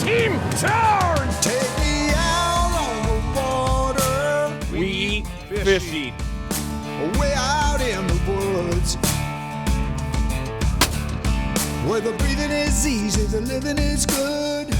team, turn! Take me out on the water. We fishing. Way out in the woods. Where the breathing is easy, the living is good.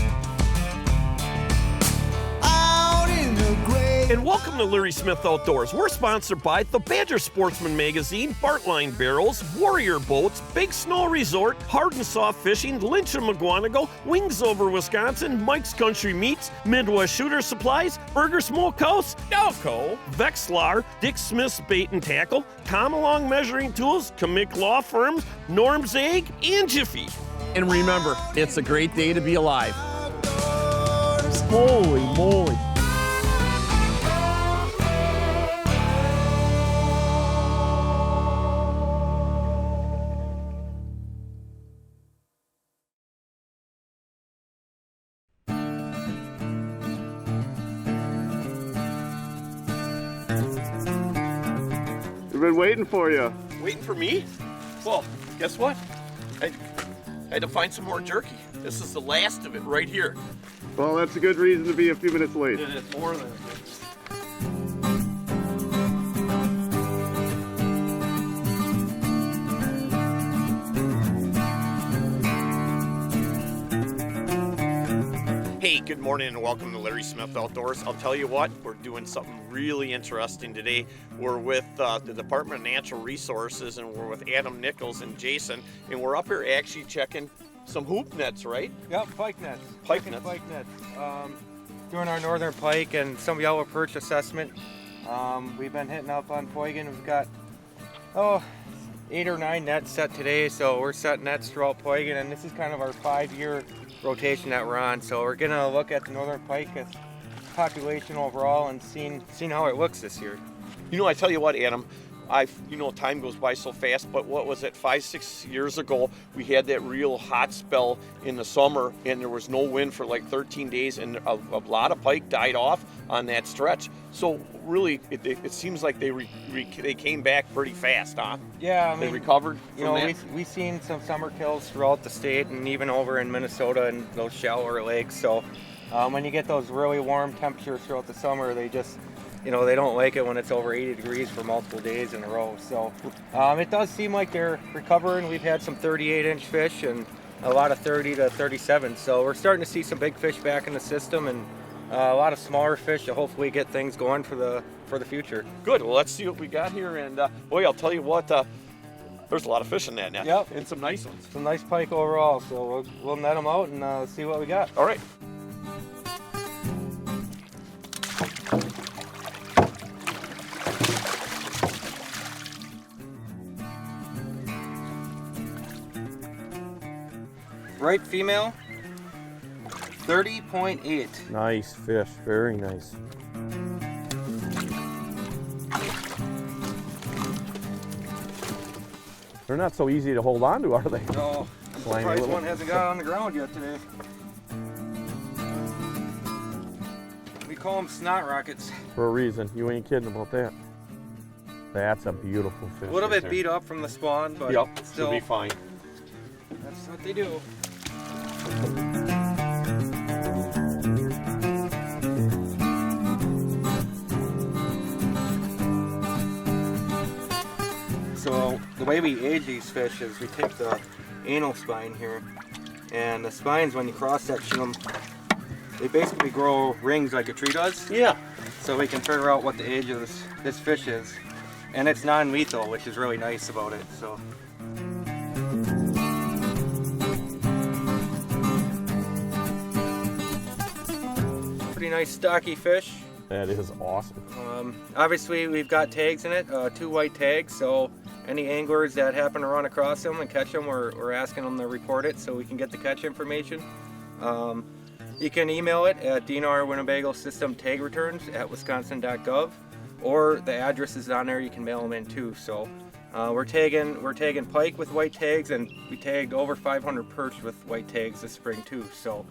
Out in the great. And welcome to Larry Smith Outdoors. We're sponsored by the Badger Sportsman Magazine, Bartline Barrels, Warrior Boats, Big Snow Resort, Hard and Soft Fishing, Lynch and McGuanago, Wings Over Wisconsin, Mike's Country Meats, Midwest Shooter Supplies, Burger Smokehouse, Galco, Vexlar, Dick Smith's Bait and Tackle, Come Along Measuring Tools, Kamick Law Firms, Norm's Egg, and Jiffy. And remember, it's a great day to be alive. Holy moly. We've been waiting for you. Waiting for me? Well, guess what? I had to find some more jerky. This is the last of it right here. Well, that's a good reason to be a few minutes late. It is more than Hey, good morning and welcome to Larry Smith Outdoors. I'll tell you what, we're doing something really interesting today. We're with the Department of Natural Resources and we're with Adam Nichols and Jason, and we're up here actually checking some hoop nets, right? Yep, pike nets. Pike nets. Pike nets. Doing our northern pike and some yellow perch assessment. We've been hitting up on Poigan. We've got 8 or 9 nets set today, so we're setting nets throughout Poigan, and this is kind of our 5-year rotation that we're on. So we're gonna look at the northern pike population overall and seeing how it looks this year. You know, I tell you what, Adam, time goes by so fast, but what was it, 5-6 years ago, we had that real hot spell in the summer and there was no wind for like 13 days and a lot of pike died off on that stretch. So really, it seems like they came back pretty fast, huh? Yeah, I mean, they recovered from that? we've seen some summer kills throughout the state and even over in Minnesota and those shallower lakes. So when you get those really warm temperatures throughout the summer, they just, they don't like it when it's over 80 degrees for multiple days in a row. So it does seem like they're recovering. We've had some 38-inch fish and a lot of 30 to 37. So we're starting to see some big fish back in the system and a lot of smaller fish to hopefully get things going for the future. Good. Well, let's see what we got here. And boy, I'll tell you what, there's a lot of fish in that net. Yep. And some nice ones. Some nice pike overall. So we'll net them out and see what we got. All right. Right female, 30.8. Nice fish. Very nice. They're not so easy to hold on to, are they? No, I'm surprised one hasn't got on the ground yet today. We call them snot rockets. For a reason. You ain't kidding about that. That's a beautiful fish. A little right bit there. beat up from the spawn, but Yep, still, should be fine. that's what they do. So the way we age these fish is we take the anal spine here, and the spines, when you cross-section them, they basically grow rings like a tree does. Yeah. So we can figure out what the age of this fish is. And it's non-lethal, which is really nice about it. So. Pretty nice stocky fish. That is awesome. Obviously we've got tags in it, 2 white tags, so any anglers that happen to run across them and catch them, we're asking them to report it so we can get the catch information. You can email it at DNR Winnebago System Tag Returns at wisconsin.gov, or the address is on there, you can mail them in too. So we're tagging pike with white tags, and we tagged over 500 perch with white tags this spring too. So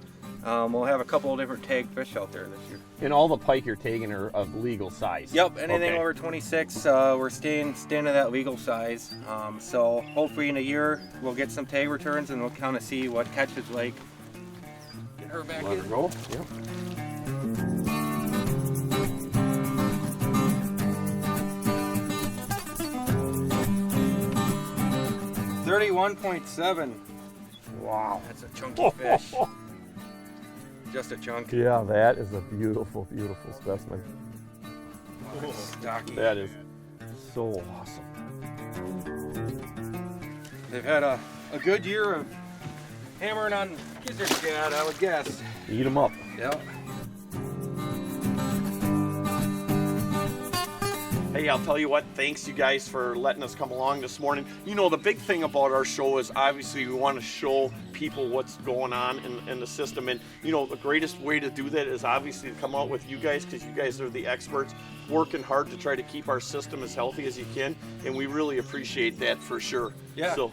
we'll have a couple of different tag fish out there this year. And all the pike you're taking are of legal size. Yep, anything Okay. over 26, we're staying to that legal size. So hopefully in a year we'll get some tag returns and we'll kind of see what catch is like. her back Let in. her go. Yep. 31.7. Wow. That's a chunky fish. Just a chunk. Yeah, that is a beautiful, beautiful specimen. Stocky. That is so awesome. They've had a good year of hammering on gizzard shad, I would guess. Eat them up. Yep. Hey, I'll tell you what, thanks you guys for letting us come along this morning. You know, the big thing about our show is obviously we want to show people what's going on in the system. And, you know, the greatest way to do that is obviously to come out with you guys, because you guys are the experts working hard to try to keep our system as healthy as you can. And we really appreciate that for sure. Yeah. So,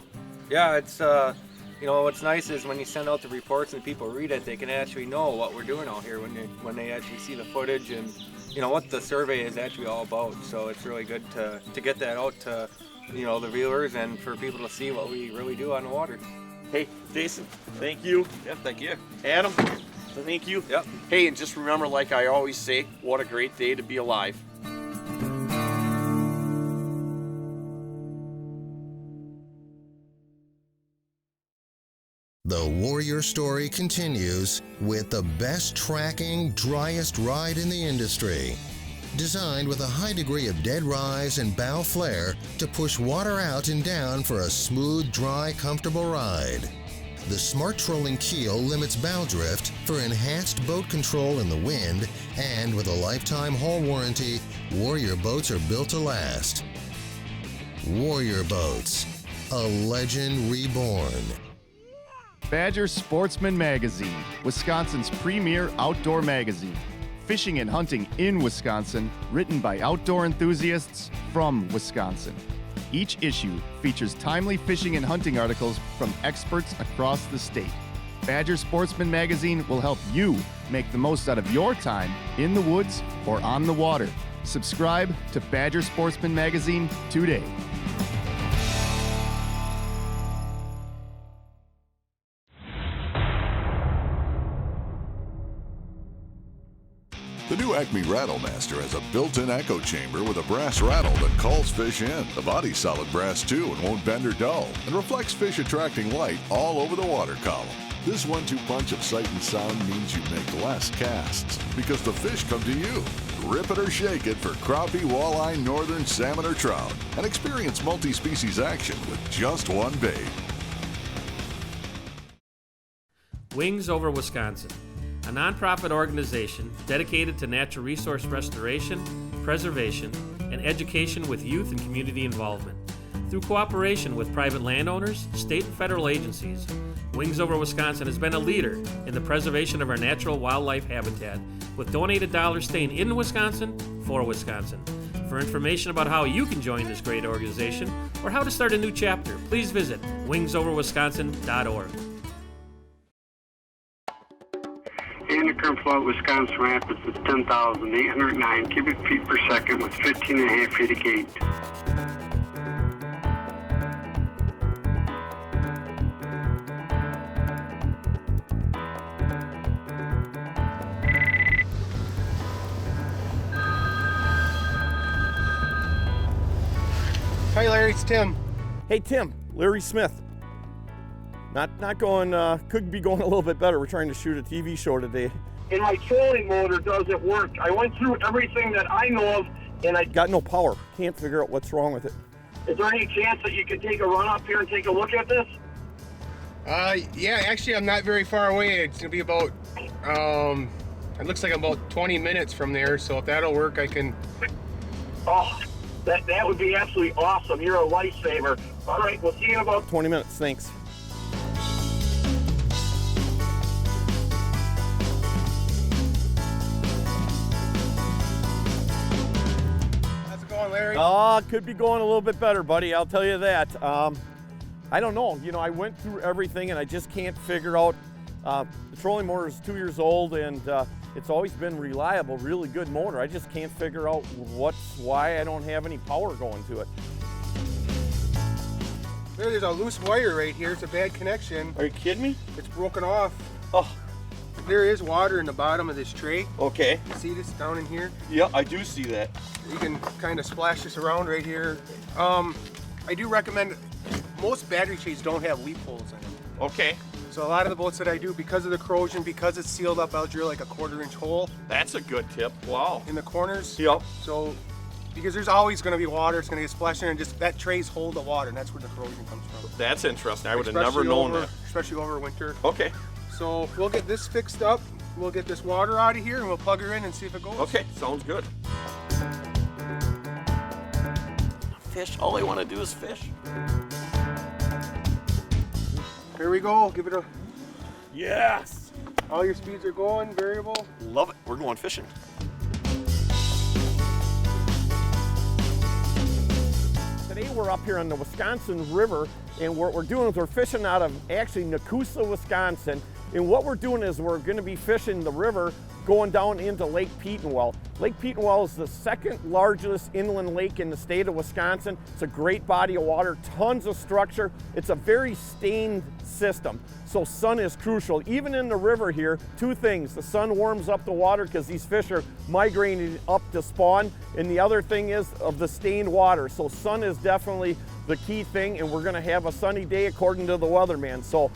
Yeah, it's, you know, what's nice is when you send out the reports and people read it, they can actually know what we're doing out here when they actually see the footage and, you know, what the survey is actually all about. So it's really good to get that out to, you know, the viewers and for people to see what we really do on the water. hey, Jason, thank you. Yeah, thank you. Adam, thank you. Yep. Hey, and just remember, like I always say, what a great day to be alive. The Warrior story continues with the best tracking, driest ride in the industry. Designed with a high degree of dead rise and bow flare to push water out and down for a smooth, dry, comfortable ride. The smart trolling keel limits bow drift for enhanced boat control in the wind, and with a lifetime hull warranty, Warrior boats are built to last. Warrior Boats, a legend reborn. Badger Sportsman Magazine, Wisconsin's premier outdoor magazine. Fishing and hunting in Wisconsin, written by outdoor enthusiasts from Wisconsin. Each issue features timely fishing and hunting articles from experts across the state. Badger Sportsman Magazine will help you make the most out of your time in the woods or on the water. Subscribe to Badger Sportsman Magazine today. The new Acme Rattlemaster has a built-in echo chamber with a brass rattle that calls fish in. The body's solid brass too and won't bend or dull, and reflects fish attracting light all over the water column. This 1-2 punch of sight and sound means you make less casts, because the fish come to you. Rip it or shake it for crappie, walleye, northern, salmon, or trout, and experience multi-species action with just one bait. Wings Over Wisconsin, a nonprofit organization dedicated to natural resource restoration, preservation, and education with youth and community involvement. Through cooperation with private landowners, state and federal agencies, Wings Over Wisconsin has been a leader in the preservation of our natural wildlife habitat, with donated dollars staying in Wisconsin for Wisconsin. For information about how you can join this great organization or how to start a new chapter, please visit wingsoverwisconsin.org. In the current flow at Wisconsin Rapids is 10,809 cubic feet per second with 15.5 feet of gate. Hi Larry, it's Tim. Hey, Tim, Larry Smith. Not going, could be going a little bit better. We're trying to shoot a TV show today. And my trolling motor doesn't work. I went through everything that I know of, and I Got no power. Can't figure out what's wrong with it. Is there any chance that you could take a run up here and take a look at this? Yeah, actually I'm not very far away. It's gonna be about, it looks like I'm about 20 minutes from there, so if that'll work, I can... Oh, that would be absolutely awesome. You're a lifesaver. All right, we'll see you in about 20 minutes, thanks. How's it going, Larry? Could be going a little bit better, buddy. I'll tell you that. I don't know. You know, I went through everything and I just can't figure out. The trolling motor is 2 years old and it's always been reliable, really good motor. I just can't figure out why I don't have any power going to it. There's a loose wire right here. It's a bad connection. Are you kidding me? It's broken off. Oh, there is water in the bottom of this tray. Okay. You see this down in here? Yeah, I do see that. You can kind of splash this around right here. I do recommend, most battery trays don't have leaf holes in them. Okay. So a lot of the boats that I do, because of the corrosion, because it's sealed up, I'll drill like a 1/4-inch hole That's a good tip. Wow. in the corners. Yep. So, because there's always going to be water, it's going to get splashed in, and just that trays hold the water, and that's where the corrosion comes from. That's interesting. I would have never known that. Especially over winter. Okay. So we'll get this fixed up. We'll get this water out of here, and we'll plug her in and see if it goes. Okay. Sounds good. Fish. All I want to do is fish. Here we go. Give it a. Yes. All your speeds are going, variable. Love it. We're going fishing. Today we're up here on the Wisconsin River, and what we're doing is we're fishing out of actually Nakusa, Wisconsin. And what we're doing is we're going to be fishing the river going down into Lake Petenwell. Lake Petenwell is the second largest inland lake in the state of Wisconsin. It's a great body of water, tons of structure. It's a very stained system, so sun is crucial. Even in the river here, two things. The sun warms up the water because these fish are migrating up to spawn, and the other thing is of the stained water. So sun is definitely the key thing, and we're gonna have a sunny day according to the weatherman. So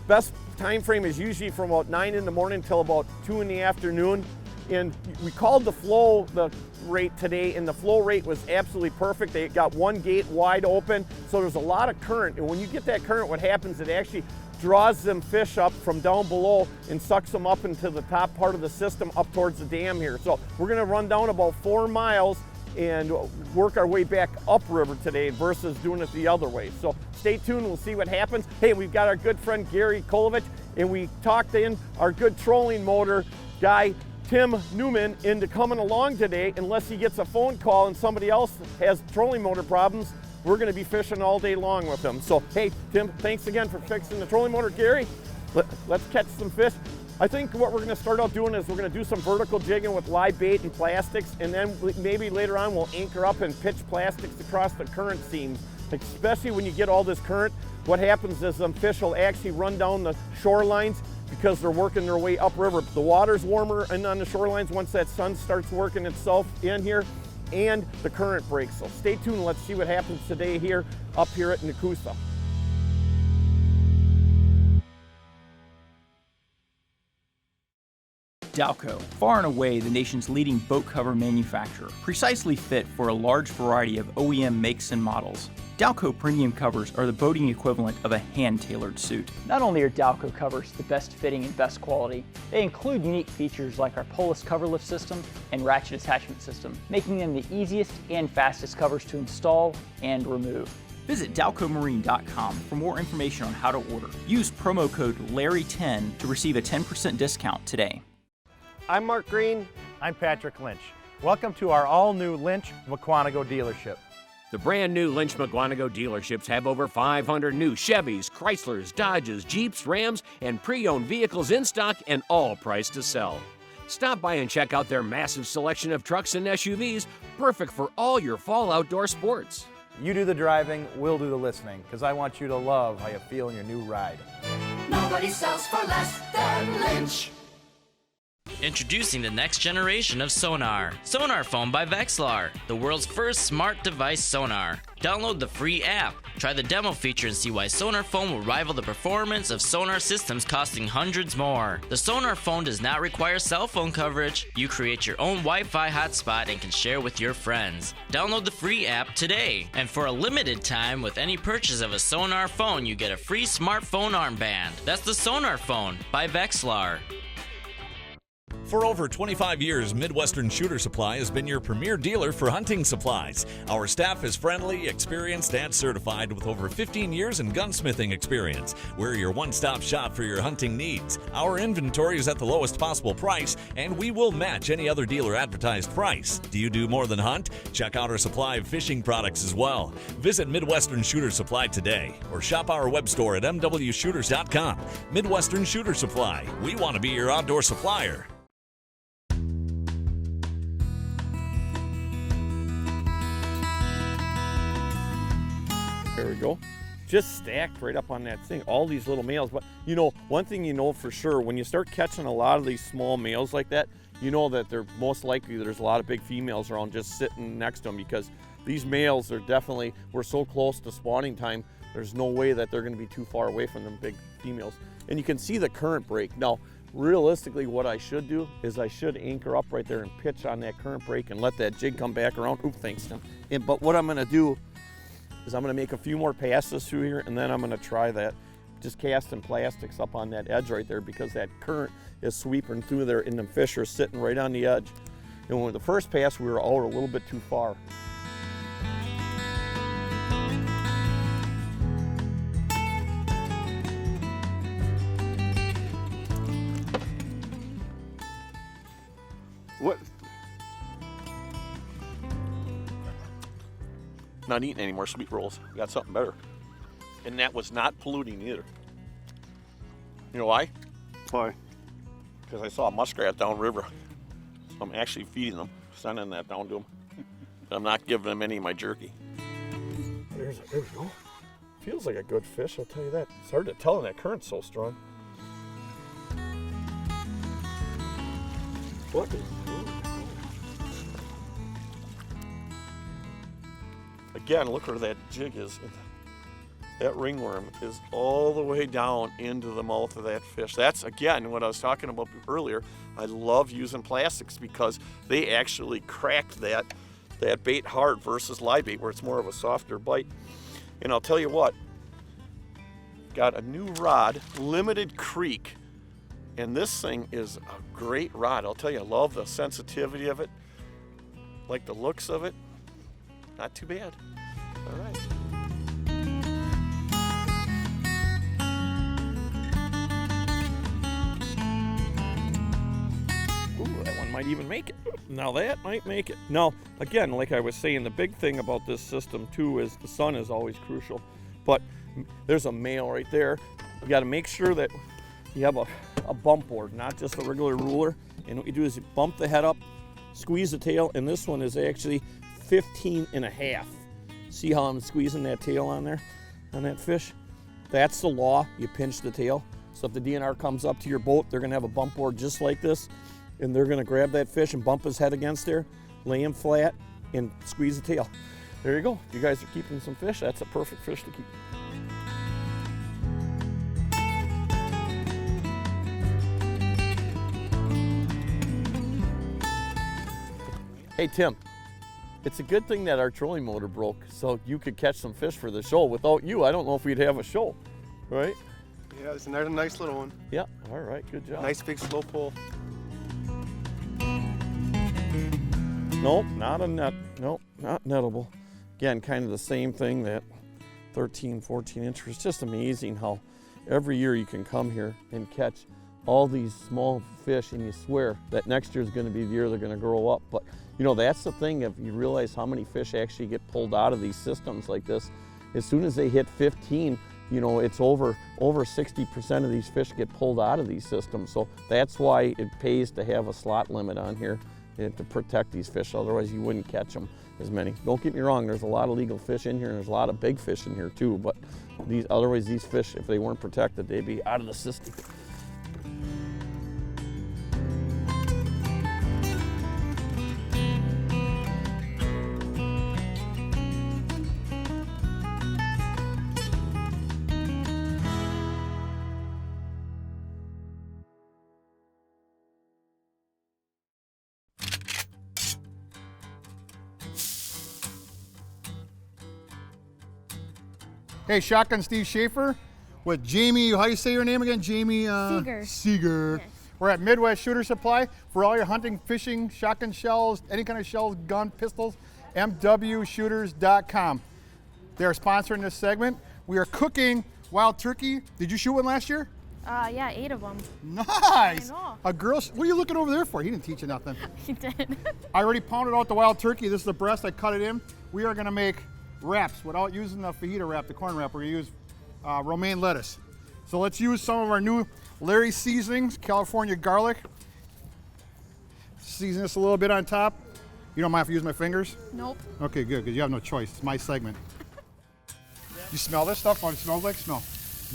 best time frame is usually from about 9 in the morning till about 2 in the afternoon. And we called the flow the rate today, and the flow rate was absolutely perfect. They got one gate wide open, so there's a lot of current. And when you get that current, what happens, it actually draws them fish up from down below and sucks them up into the top part of the system up towards the dam here. So we're gonna run down about 4 miles and work our way back upriver today versus doing it the other way. So stay tuned, we'll see what happens. Hey, we've got our good friend Gary Kolovich, and we talked in our good trolling motor guy, Tim Newman, into coming along today. Unless he gets a phone call and somebody else has trolling motor problems, we're gonna be fishing all day long with him. So, hey, Tim, thanks again for fixing the trolling motor. Gary, let's catch some fish. I think what we're gonna start out doing is we're gonna do some vertical jigging with live bait and plastics, and then maybe later on we'll anchor up and pitch plastics across the current seams. Especially when you get all this current, what happens is them fish will actually run down the shorelines because they're working their way upriver. The water's warmer and on the shorelines once that sun starts working itself in here, and the current breaks. So stay tuned, let's see what happens today here up here at Nakusa. Dalco, far and away the nation's leading boat cover manufacturer, precisely fit for a large variety of OEM makes and models. Dalco premium covers are the boating equivalent of a hand-tailored suit. Not only are Dalco covers the best fitting and best quality, they include unique features like our Polis cover lift system and ratchet attachment system, making them the easiest and fastest covers to install and remove. Visit DalcoMarine.com for more information on how to order. Use promo code LARRY10 to receive a 10% discount today. I'm Mark Green. I'm Patrick Lynch. Welcome to our all-new Lynch McQuanago dealership. The brand new Lynch McQuanago dealerships have over 500 new Chevys, Chryslers, Dodges, Jeeps, Rams, and pre-owned vehicles in stock and all priced to sell. Stop by and check out their massive selection of trucks and SUVs, perfect for all your fall outdoor sports. You do the driving, we'll do the listening, because I want you to love how you feel in your new ride. Nobody sells for less than Lynch. Introducing the next generation of sonar. Sonar Phone by Vexilar, the world's first smart device sonar. Download the free app. Try the demo feature and see why Sonar Phone will rival the performance of sonar systems costing hundreds more. The Sonar Phone does not require cell phone coverage. You create your own Wi-Fi hotspot and can share with your friends. Download the free app today. And for a limited time, with any purchase of a Sonar Phone, you get a free smartphone armband. That's the Sonar Phone by Vexilar. For over 25 years, Midwestern Shooter Supply has been your premier dealer for hunting supplies. Our staff is friendly, experienced, and certified with over 15 years in gunsmithing experience. We're your one-stop shop for your hunting needs. Our inventory is at the lowest possible price, and we will match any other dealer advertised price. Do you do more than hunt? Check out our supply of fishing products as well. Visit Midwestern Shooter Supply today, or shop our web store at mwshooters.com. Midwestern Shooter Supply. We want to be your outdoor supplier. There we go. just stacked right up on that thing, all these little males. But you know, one thing you know for sure, when you start catching a lot of these small males like that, you know that they're most likely there's a lot of big females around just sitting next to them, because these males are definitely, we're so close to spawning time, there's no way that they're going to be too far away from them big females. And you can see the current break. Now, realistically, what I should do is I should anchor up right there and pitch on that current break and let that jig come back around. Oop, thanks, Tim. But what I'm going to do is I'm going to make a few more passes through here, and then I'm going to try that, just casting plastics up on that edge right there, because that current is sweeping through there and the fish are sitting right on the edge. And with the first pass, we were out a little bit too far. What? Not eating any more sweet rolls. Got something better. And that was not polluting either. You know why? Why? Because I saw a muskrat downriver. So I'm actually feeding them, sending that down to them. I'm not giving them any of my jerky. There we go. Feels like a good fish, I'll tell you that. It's hard to tell when that current's so strong. What is... Again, look where that jig is. That ringworm is all the way down into the mouth of that fish. That's, again, what I was talking about earlier. I love using plastics because they actually crack that bait hard versus live bait, where it's more of a softer bite. And I'll tell you what, got a new rod, Limited Creek, and this thing is a great rod. I'll tell you, I love the sensitivity of it, like the looks of it. Not too bad. All right. Ooh, that one might even make it. Now that might make it. Now, again, like I was saying, the big thing about this system too is the sun is always crucial. But there's a male right there. You got to make sure that you have a bump board, not just a regular ruler. And what you do is you bump the head up, squeeze the tail, and this one is actually 15.5. See how I'm squeezing that tail on there, on that fish? That's the law. You pinch the tail. So if the DNR comes up to your boat, they're gonna have a bump board just like this, and they're gonna grab that fish and bump his head against there, lay him flat, and squeeze the tail. There you go. You guys are keeping some fish. That's a perfect fish to keep. Hey, Tim. It's a good thing that our trolling motor broke, so you could catch some fish for the show. Without you, I don't know if we'd have a show, right? Yeah, it's another nice little one. Yeah, all right, good job. Nice big slow pull. Nope, not a net. Nope, not nettable. Again, kind of the same thing, that 13, 14 inch. It's just amazing how every year you can come here and catch all these small fish, and you swear that next year is going to be the year they're going to grow up. But you know, that's the thing, if you realize how many fish actually get pulled out of these systems like this, as soon as they hit 15, you know, it's over 60% of these fish get pulled out of these systems. So that's why it pays to have a slot limit on here and to protect these fish. Otherwise, you wouldn't catch them as many. Don't get me wrong, there's a lot of legal fish in here, and there's a lot of big fish in here too, but otherwise these fish, if they weren't protected, they'd be out of the system. Hey, Shotgun Steve Schaefer with Jamie, how do you say your name again? Jamie Seeger. Yes. We're at Midwest Shooter Supply for all your hunting, fishing, shotgun shells, any kind of shells, gun, pistols, mwshooters.com. They're sponsoring this segment. We are cooking wild turkey. Did you shoot one last year? Yeah, 8 of them. Nice. I know. A girl, what are you looking over there for? He didn't teach you nothing. He did. I already pounded out the wild turkey. This is the breast, I cut it in. We are gonna make wraps without using the fajita wrap, the corn wrap. We're gonna use romaine lettuce. So let's use some of our new Larry seasonings, California garlic. Season this a little bit on top. You don't mind if I use my fingers? Nope. Okay, good, because you have no choice. It's my segment. You smell this stuff? What it smells like? Smell.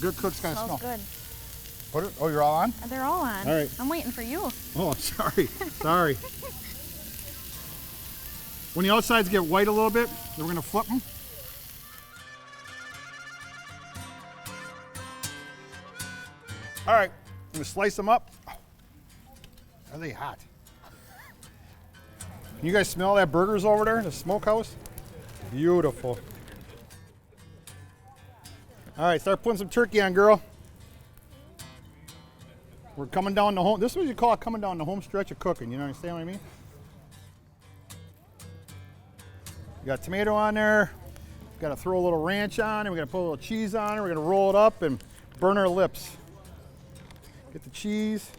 Good cook's gotta smell. Smells good. Put it. Oh, you're all on? They're all on. All right. I'm waiting for you. Oh, sorry. Sorry. When the outsides get white a little bit, then we're gonna flip them. All right, I'm gonna slice them up. Are they hot? Can you guys smell that burgers over there in the smokehouse? Beautiful. All right, start putting some turkey on, girl. We're coming down the home. This is what you call coming down the home stretch of cooking. You understand what I mean? We got tomato on there. We got to throw a little ranch on, and we're gonna put a little cheese on it. We're gonna roll it up and burn our lips. Get the cheese.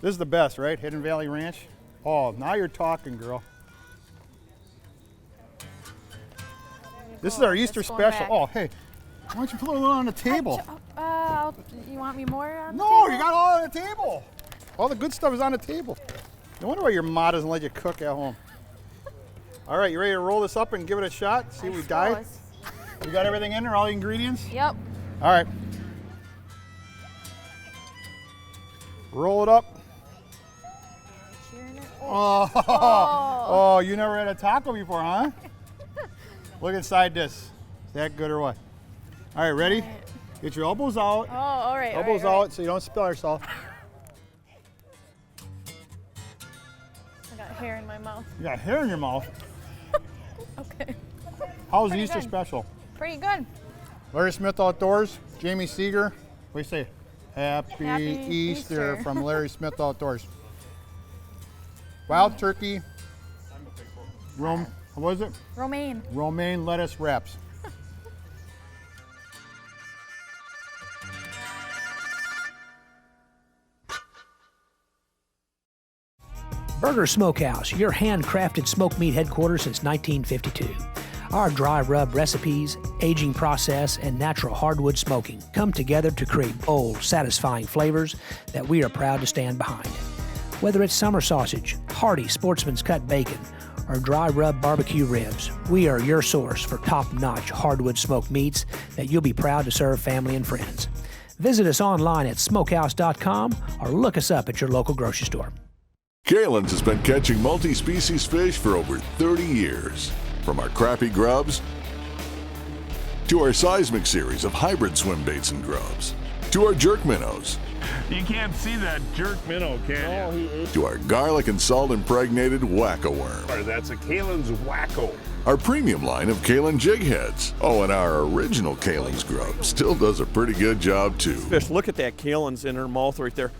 This is the best, right? Hidden Valley Ranch. Oh, now you're talking, girl. This is our Easter special. back. Oh, hey, why don't you put a little on the table? You want me more on the No, table? you got all on the table. All the good stuff is on the table. No wonder why your ma doesn't let you cook at home. All right, you ready to roll this up and give it a shot? See if we die? You got everything in there, all the ingredients? Yep. All right. Roll it up. Oh, oh, you never had a taco before, huh? Look inside this. Is that good or what? All right, ready? Get your elbows out. Oh, all right. Elbows out so you don't spill yourself. I got hair in my mouth. You got hair in your mouth. Okay. How's Pretty Easter good. special? Pretty good. Larry Smith Outdoors, Jamie Seeger. What do you say? Happy Easter Easter. from Larry Smith Outdoors. Wild turkey. What is it? Romaine. Romaine lettuce wraps. Burger Smokehouse, your handcrafted smoked meat headquarters since 1952. Our dry rub recipes, aging process, and natural hardwood smoking come together to create bold, satisfying flavors that we are proud to stand behind. Whether it's summer sausage, hearty sportsman's cut bacon, or dry rub barbecue ribs, we are your source for top-notch hardwood smoked meats that you'll be proud to serve family and friends. Visit us online at smokehouse.com or look us up at your local grocery store. Kalen's has been catching multi-species fish for over 30 years. From our crappie grubs, to our seismic series of hybrid swim baits and grubs, to our jerk minnows, You can't see that jerk minnow, can you? to our garlic and salt impregnated wacko worm, That's a Kalen's Wacko. our premium line of Kalen jig heads. Oh, and our original Kalen's grub still does a pretty good job too. Fish, look at that Kalen's in her mouth right there.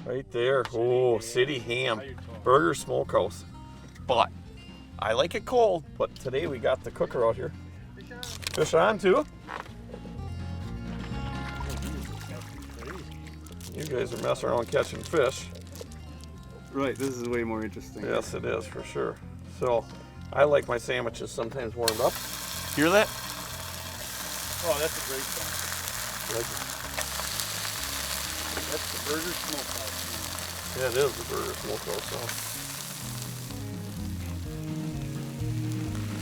Right there. Oh, City Ham. Burger Smokehouse. But I like it cold, but today we got the cooker out here. Fish on too? You guys are messing around catching fish. Right, this is way more interesting. Yes, it is for sure. So I like my sandwiches sometimes warmed up. Hear that? Oh, that's a great song. That's the Burger Smokehouse. Yeah, it is the Burger Smokehouse.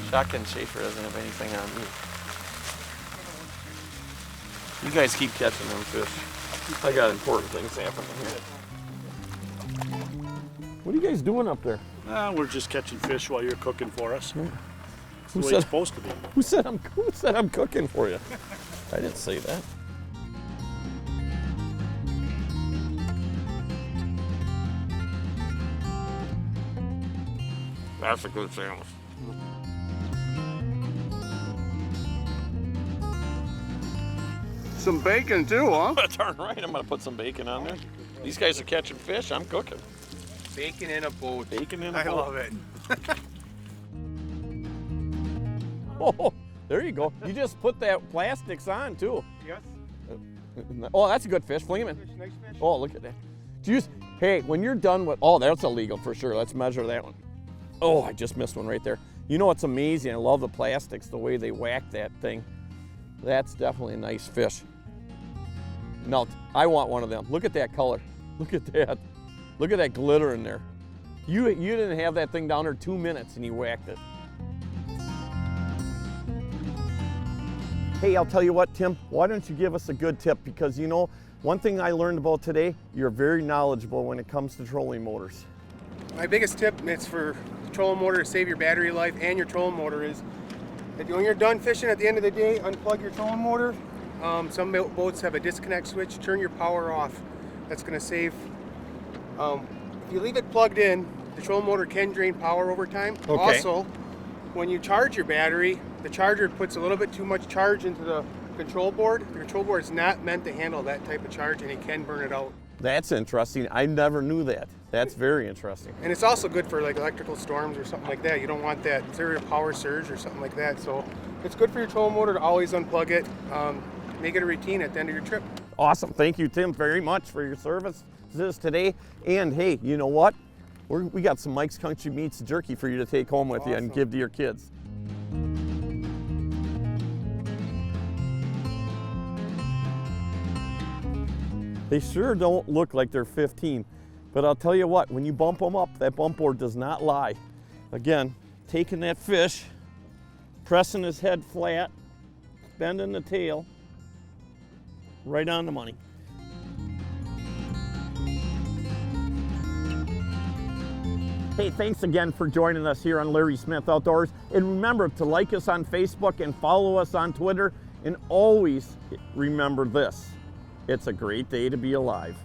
Shotgun Schaefer doesn't have anything on me. You guys keep catching them fish. I got important things happening here. What are you guys doing up there? We're just catching fish while you're cooking for us. That's the Who way said- it's supposed to be. Who said I'm cooking for you? I didn't say that. That's a good sandwich. Some bacon too, huh? Darn right, I'm gonna put some bacon on there. These guys are catching fish, I'm cooking. Bacon in a boat. Bacon in a I boat. love it. Oh, there you go. You just put that plastics on too. Yes. Oh, that's a good fish. Fling him in. Nice fish. Oh, look at that. Hey, when you're done with, oh, that's illegal for sure. Let's measure that one. Oh, I just missed one right there. You know what's amazing? I love the plastics, the way they whack that thing. That's definitely a nice fish. No, I want one of them. Look at that color. Look at that. Look at that glitter in there. You didn't have that thing down there 2 minutes and you whacked it. Hey, I'll tell you what, Tim, why don't you give us a good tip? Because you know, one thing I learned about today, you're very knowledgeable when it comes to trolling motors. My biggest tip, and it's for the trolling motor to save your battery life and your trolling motor, is that when you're done fishing at the end of the day, unplug your trolling motor. Some boats have a disconnect switch, turn your power off. That's going to save. If you leave it plugged in, the trolling motor can drain power over time. Okay. Also, when you charge your battery, the charger puts a little bit too much charge into the control board. The control board is not meant to handle that type of charge, and it can burn it out. That's interesting. I never knew that. That's very interesting. And it's also good for like electrical storms or something like that. You don't want that serious power surge or something like that. So it's good for your trolling motor to always unplug it. Make it a routine at the end of your trip. Awesome. Thank you, Tim, very much for your services today. And hey, you know what? We got some Mike's Country Meats jerky for you to take home with you and give to your kids. They sure don't look like they're 15, but I'll tell you what, when you bump them up, that bump board does not lie. Again, taking that fish, pressing his head flat, bending the tail, right on the money. Hey, thanks again for joining us here on Larry Smith Outdoors. And remember to like us on Facebook and follow us on Twitter. And always remember this, it's a great day to be alive.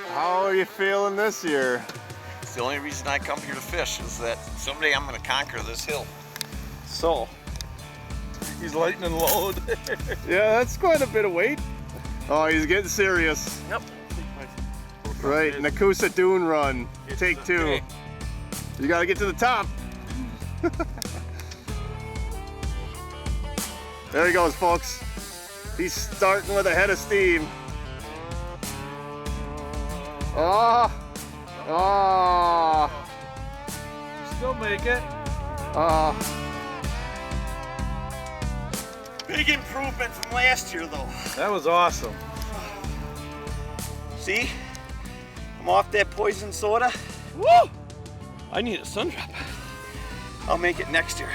How are you feeling this year? It's the only reason I come here to fish is that someday I'm going to conquer this hill. So, he's lightning load. Yeah, that's quite a bit of weight. Oh, he's getting serious. Yep. Right, Nakusa Dune Run, take two. You gotta get to the top. There he goes, folks. He's starting with a head of steam. Oh, oh. Still make it. Oh. Big improvement from last year, though. That was awesome. See? I'm off that poison soda. Woo! I need a sun drop. I'll make it next year.